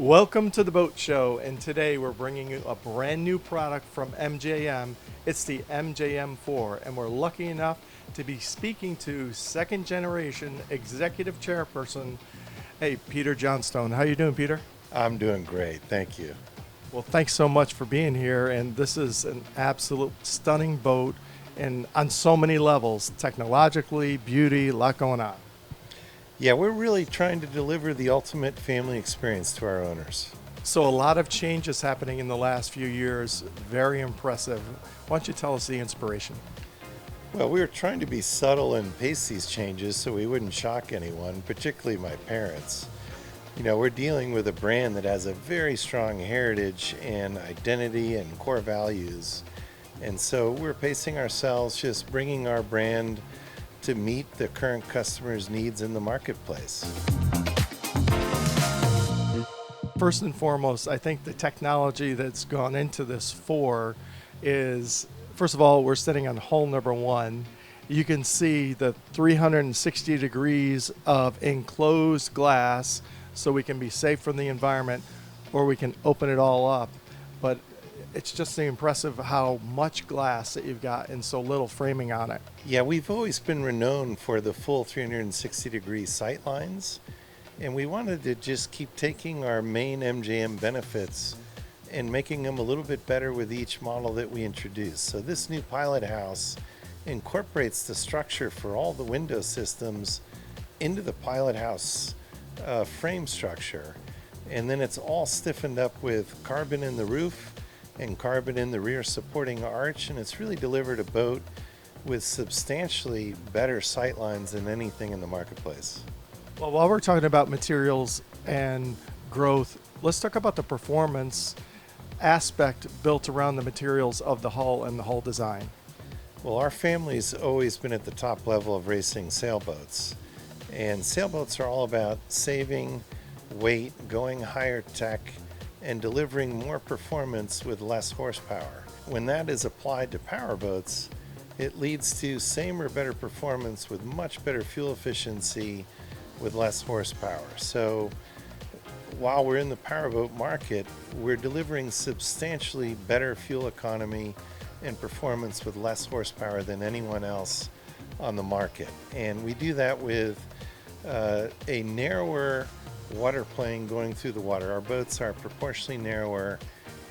Welcome to the Boat Show, and today we're bringing you a brand new product from MJM. It's the MJM 4, and we're lucky enough to be speaking to second generation executive chairperson, hey, Peter Johnstone. How you doing, Peter? I'm doing great, thank you. Well, thanks so much for being here, and this is an absolute stunning boat and on so many levels, technologically, beauty, a lot going on. Yeah, we're really trying to deliver the ultimate family experience to our owners. So a lot of changes happening in the last few years, very impressive. Why don't you tell us the inspiration? Well, we were trying to be subtle and pace these changes so we wouldn't shock anyone, particularly my parents. We're dealing with a brand that has a very strong heritage and identity and core values. And so we're pacing ourselves, just bringing our brand to meet the current customers' needs in the marketplace. First and foremost, I think the technology that's gone into this 4 is, first of all, we're sitting on hull number 1. You can see the 360 degrees of enclosed glass so we can be safe from the environment, or we can open it all up. But it's just impressive how much glass that you've got and so little framing on it. Yeah, we've always been renowned for the full 360-degree sight lines, and we wanted to just keep taking our main MJM benefits and making them a little bit better with each model that we introduce. So this new pilot house incorporates the structure for all the window systems into the pilot house frame structure, and then it's all stiffened up with carbon in the roof and carbon in the rear supporting arch, and it's really delivered a boat with substantially better sight lines than anything in the marketplace. Well, while we're talking about materials and growth, let's talk about the performance aspect built around the materials of the hull and the hull design. Well, our family's always been at the top level of racing sailboats, and sailboats are all about saving weight, going higher tech, and delivering more performance with less horsepower. When that is applied to powerboats, it leads to same or better performance with much better fuel efficiency with less horsepower. So while we're in the powerboat market, we're delivering substantially better fuel economy and performance with less horsepower than anyone else on the market. And we do that with a narrower water plane going through the water. Our boats are proportionally narrower,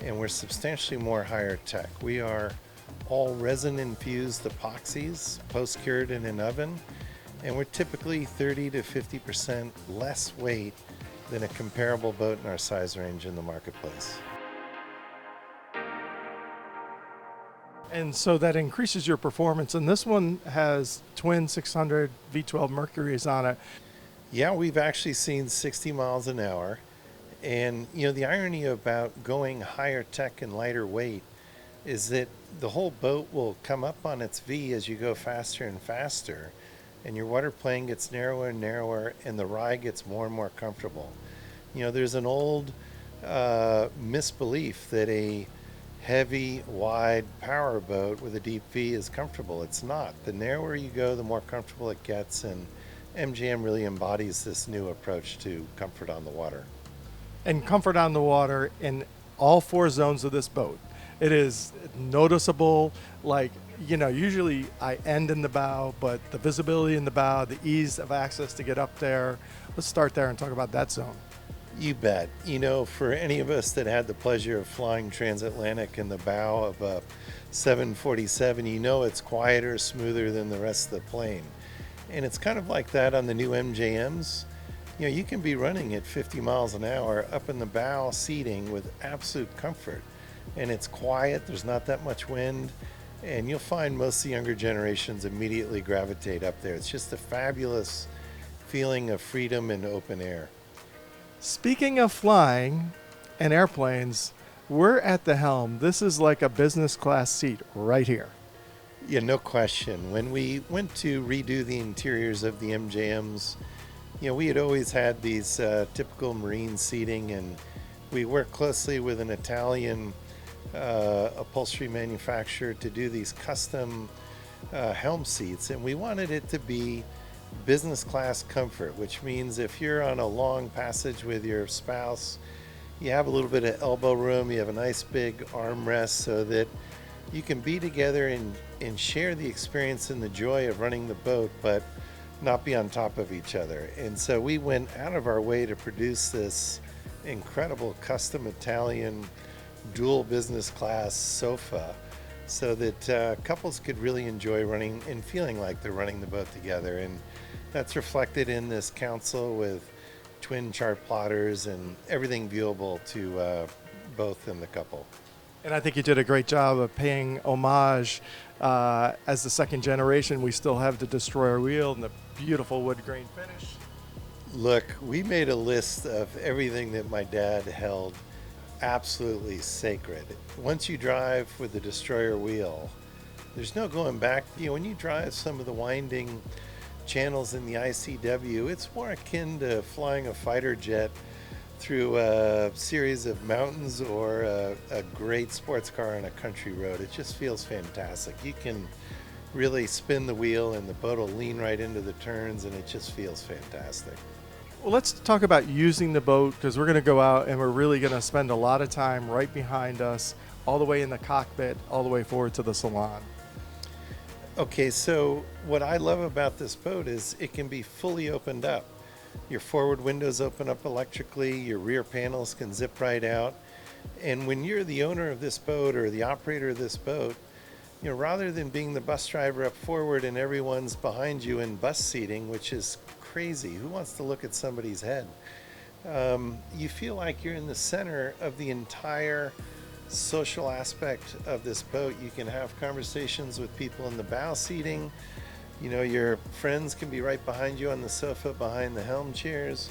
and we're substantially more higher tech. We are all resin infused epoxies, post cured in an oven, and we're typically 30 to 50% less weight than a comparable boat in our size range in the marketplace. And so that increases your performance. And this one has twin 600 V12 Mercuries on it. Yeah, we've actually seen 60 miles an hour. And, the irony about going higher tech and lighter weight is that the whole boat will come up on its V as you go faster and faster. And your water plane gets narrower and narrower, and the ride gets more and more comfortable. There's an old misbelief that a heavy, wide power boat with a deep V is comfortable. It's not. The narrower you go, the more comfortable it gets, and MJM really embodies this new approach to comfort on the water. And comfort on the water in all 4 zones of this boat. It is noticeable, usually I end in the bow, but the visibility in the bow, the ease of access to get up there. Let's start there and talk about that zone. You bet. For any of us that had the pleasure of flying transatlantic in the bow of a 747, it's quieter, smoother than the rest of the plane. And it's kind of like that on the new MJMs. You can be running at 50 miles an hour up in the bow seating with absolute comfort. And it's quiet, there's not that much wind, and you'll find most of the younger generations immediately gravitate up there. It's just a fabulous feeling of freedom and open air. Speaking of flying and airplanes, we're at the helm. This is like a business class seat right here. Yeah, no question. When we went to redo the interiors of the MJMs, we had always had these typical marine seating, and we worked closely with an Italian upholstery manufacturer to do these custom helm seats, and we wanted it to be business class comfort, which means if you're on a long passage with your spouse, You have a little bit of elbow room. You have a nice big armrest so that you can be together and share the experience and the joy of running the boat, but not be on top of each other. And so we went out of our way to produce this incredible custom Italian dual business class sofa so that couples could really enjoy running and feeling like they're running the boat together. And that's reflected in this console with twin chart plotters and everything viewable to both in the couple. And I think you did a great job of paying homage. As the second generation, we still have the Destroyer wheel and the beautiful wood grain finish. Look, we made a list of everything that my dad held absolutely sacred. Once you drive with the Destroyer wheel, there's no going back. You know, when you drive some of the winding channels in the ICW, it's more akin to flying a fighter jet through a series of mountains or a great sports car on a country road. It just feels fantastic. You can really spin the wheel and the boat will lean right into the turns, and it just feels fantastic. Well, let's talk about using the boat, because we're going to go out and we're really going to spend a lot of time right behind us, all the way in the cockpit, all the way forward to the salon. Okay, so what I love about this boat is it can be fully opened up. Your forward windows open up electrically, your rear panels can zip right out. And when you're the owner of this boat or the operator of this boat, you know, rather than being the bus driver up forward and everyone's behind you in bus seating, which is crazy, who wants to look at somebody's head? You feel like you're in the center of the entire social aspect of this boat. You can have conversations with people in the bow seating. You know, your friends can be right behind you on the sofa behind the helm chairs,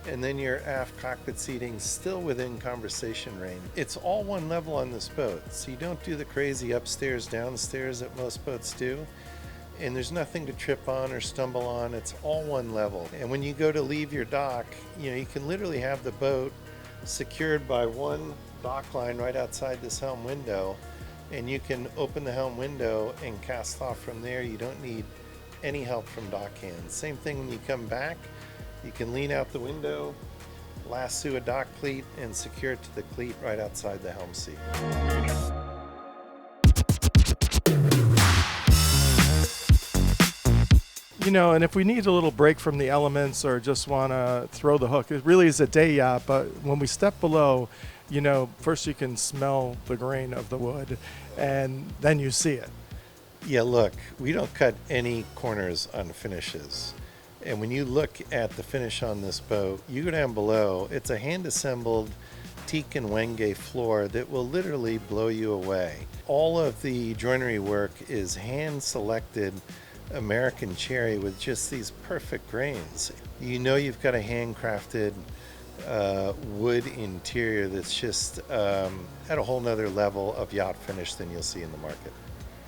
and then your aft cockpit seating still within conversation range. It's all one level on this boat, so you don't do the crazy upstairs, downstairs that most boats do, and there's nothing to trip on or stumble on. It's all one level. And when you go to leave your dock, you know, you can literally have the boat secured by one dock line right outside this helm window, and you can open the helm window and cast off from there. You don't need any help from dock hands. Same thing when you come back, you can lean out the window, lasso a dock cleat, and secure it to the cleat right outside the helm seat. You know, and if we need a little break from the elements or just want to throw the hook, it really is a day yacht, but when we step below, you know, first you can smell the grain of the wood and then you see it. Yeah, look, we don't cut any corners on finishes. And when you look at the finish on this boat, you go down below, it's a hand-assembled teak and wenge floor that will literally blow you away. All of the joinery work is hand-selected American cherry with just these perfect grains. You know you've got a handcrafted wood interior that's just at a whole nother level of yacht finish than you'll see in the market.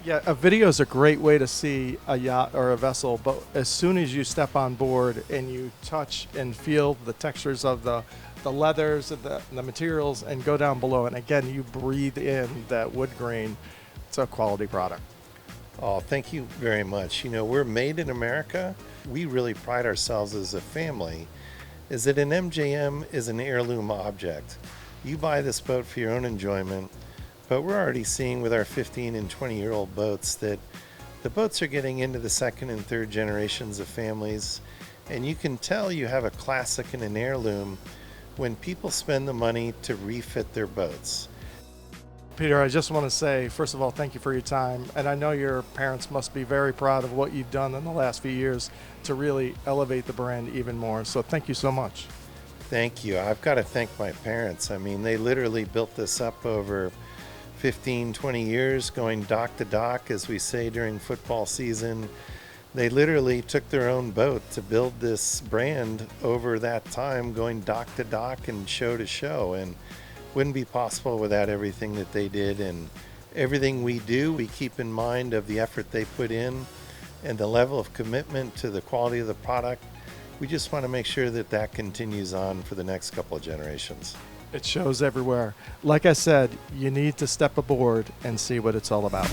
Yeah, a video is a great way to see a yacht or a vessel, but as soon as you step on board and you touch and feel the textures of the leathers and the materials and go down below, and again, you breathe in that wood grain, it's a quality product. Oh, thank you very much. You know, we're made in America. We really pride ourselves as a family, is that an MJM is an heirloom object. You buy this boat for your own enjoyment, but we're already seeing with our 15 and 20-year-old boats that the boats are getting into the second and third generations of families, and you can tell you have a classic and an heirloom when people spend the money to refit their boats. Peter, I just want to say, first of all, thank you for your time, and I know your parents must be very proud of what you've done in the last few years to really elevate the brand even more, so thank you so much. Thank you. I've got to thank my parents. I mean, they literally built this up over 15, 20 years, going dock to dock, as we say during football season. They literally took their own boat to build this brand over that time, going dock to dock and show to show, and wouldn't be possible without everything that they did. And everything we do, we keep in mind of the effort they put in and the level of commitment to the quality of the product. We just want to make sure that that continues on for the next couple of generations. It shows everywhere. Like I said, you need to step aboard and see what it's all about.